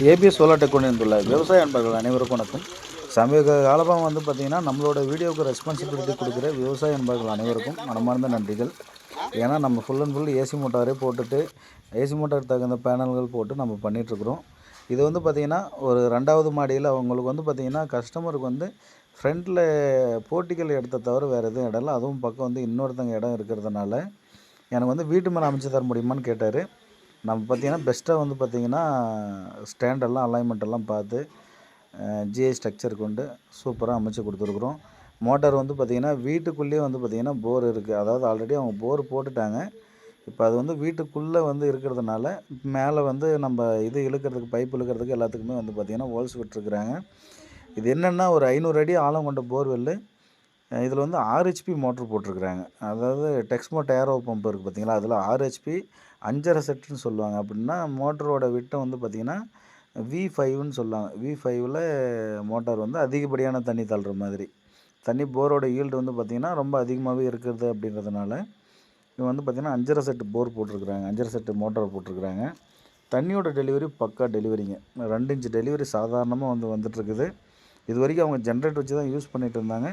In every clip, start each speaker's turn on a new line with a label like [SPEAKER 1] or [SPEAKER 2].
[SPEAKER 1] ABS solar tech கொண்டு வந்துள்ள விவசாய அன்பர்கள் அனைவருக்கும் வணக்கம். சமீப காலமாக பார்த்திங்கன்னா நம்மளோட வீடியோவுக்கு ரெஸ்பான்சிபிலிட்டி கொடுக்குற விவசாய அன்பர்கள் அனைவருக்கும் மனமார்ந்த நன்றிகள். ஏன்னா நம்ம ஃபுல் அண்ட் ஃபுல் ஏசி மோட்டாரே போட்டுட்டு ஏசி மோட்டார் தகுந்த பேனல்கள் போட்டு நம்ம பண்ணிகிட்ருக்குறோம். இது பார்த்திங்கன்னா ஒரு 2வது மாடியில் அவங்களுக்கு பார்த்திங்கன்னா கஸ்டமருக்கு ஃப்ரண்ட்டில் போர்ட்டிக்கல் இடத்த தவிர வேறு எதுவும் இடம் இல்லை. அதுவும் பக்கம் இன்னொருத்தங்க இடம் இருக்கிறதுனால எனக்கு வீட்டு மேலே அமைச்சு தர முடியுமான்னு கேட்டார். நம்ம பார்த்திங்கன்னா பெஸ்ட்டாக பார்த்திங்கன்னா ஸ்டாண்டெல்லாம் அலைன்மெண்ட்டெல்லாம் பார்த்து ஜிஐ ஸ்ட்ரக்சர் கொண்டு சூப்பராக அமைச்சு கொடுத்துருக்குறோம். மோட்டார் பார்த்திங்கன்னா வீட்டுக்குள்ளேயே பார்த்திங்கன்னா போர் இருக்குது. அதாவது ஆல்ரெடி அவங்க போர் போட்டுட்டாங்க. இப்போ அது வீட்டுக்குள்ளே இருக்கிறதுனால மேலே நம்ம இது இழுக்கிறதுக்கு பைப் இழுக்கிறதுக்கு எல்லாத்துக்குமே பார்த்திங்கன்னா ஹோல்ஸ் விட்டுருக்குறாங்க. இது என்னென்னா ஒரு 500 அடி ஆழம் கொண்ட போர்வெல்லு. இதில் 6 ஹெச்பி மோட்ரு போட்டிருக்குறாங்க. அதாவது டெக்ஸ்மோ ஏரோ பம்ப் இருக்குது பார்த்திங்களா, அதில் 6 ஹெச்பி 5.5 செட்டுன்னு சொல்லுவாங்க. அப்படின்னா மோட்டரோட விட்டம் பார்த்திங்கன்னா V5ன்னு சொல்லுவாங்க. V5ல் மோட்டார் அதிகப்படியான தண்ணி தள்ளுற மாதிரி. தண்ணி போரோட ஈல்டு பார்த்திங்கன்னா ரொம்ப அதிகமாகவே இருக்கிறது அப்படின்றதுனால இவங்க பார்த்திங்கன்னா 5.5 செட்டு போர் போட்டிருக்குறாங்க. 5.5 செட்டு மோட்டார் போட்டிருக்குறாங்க. தண்ணியோட டெலிவரி பக்கா டெலிவரிங்க. 2 இன்ச் டெலிவரி சாதாரணமாக வந்துட்டுருக்குது. இது வரைக்கும் அவங்க ஜென்ரேட்டர் வச்சு தான் யூஸ் பண்ணிகிட்டு இருந்தாங்க.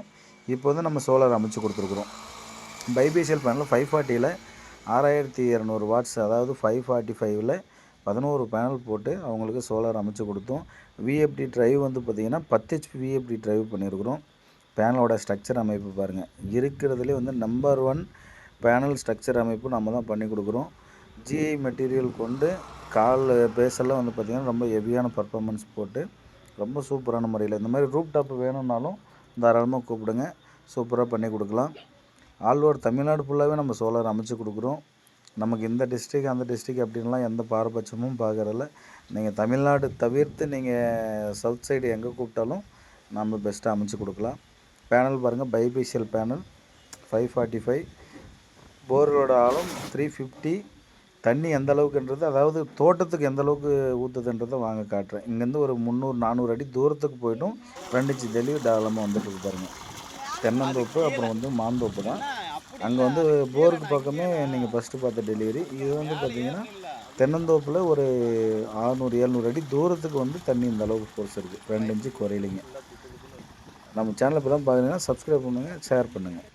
[SPEAKER 1] இப்போ நம்ம சோலார் அமைச்சு கொடுத்துருக்குறோம். பைபிசிஎல் பேனல் 540ல் 6200 வாட்ஸ், அதாவது 545ல் 11 பேனல் போட்டு அவங்களுக்கு சோலார் அமைச்சு கொடுத்தோம். விஎஃப்டி ட்ரைவ் பார்த்திங்கன்னா 10 ஹெச்பி விஎஃப்டி ட்ரைவ் பண்ணியிருக்கிறோம். பேனலோட ஸ்ட்ரக்சர் அமைப்பு பாருங்கள், இருக்கிறதுலே நம்பர் 1 பேனல் ஸ்ட்ரக்சர் அமைப்பு நம்ம தான் பண்ணி கொடுக்குறோம். ஜிஐ மெட்டீரியல் கொண்டு கால் பேஸெல்லாம் பார்த்திங்கன்னா ரொம்ப ஹெவியான பர்ஃபார்மன்ஸ் போட்டு ரொம்ப சூப்பரான முறையில் இந்த மாதிரி ரூப் டாப் வேணும்னாலும் தாராளமாக கூப்பிடுங்க, சூப்பராக பண்ணி கொடுக்கலாம். ஆல் ஓவர் தமிழ்நாடு ஃபுல்லாகவே நம்ம சோலார் அமைச்சு கொடுக்குறோம். நமக்கு இந்த டிஸ்ட்ரிக் அந்த டிஸ்ட்ரிக் அப்படின்லாம் எந்த பாரபட்சமும் பார்க்குறதில்ல. நீங்கள் தமிழ்நாடு தவிர்த்து நீங்கள் சவுத் சைடு எங்கே கூப்பிட்டாலும் நம்ம பெஸ்ட்டாக அமைச்சு கொடுக்கலாம். பேனல் பாருங்கள், பைபிசிஎல் பேனல் 545, போரோட ஆழம் 350. தண்ணி எந்த அளவுக்குன்றது, அதாவது தோட்டத்துக்கு எந்த அளவுக்கு ஊற்றுதுன்றதை வாங்க காட்டுறேன். இங்கேருந்து ஒரு 300-400 அடி தூரத்துக்கு போய்ட்டும் 2 இன்ச் டெலிவரி தாராளமாக வந்துட்டு பாருங்கள். தென்னந்தோப்பு அப்புறம் மாந்தோப்பு தான். அங்கே போருக்கு பக்கமே நீங்கள் ஃபஸ்ட்டு பார்த்த டெலிவரி. இது பார்த்திங்கன்னா தென்னந்தோப்பில் ஒரு 600-700 அடி தூரத்துக்கு தண்ணி இந்த அளவுக்கு ஃபோர்ஸ் இருக்குது. 2 இன்ச்சு குறையிலைங்க. நம்ம சேனலை இப்போ தான் பார்க்குறீங்கன்னா சப்ஸ்கிரைப் பண்ணுங்கள், ஷேர் பண்ணுங்கள்.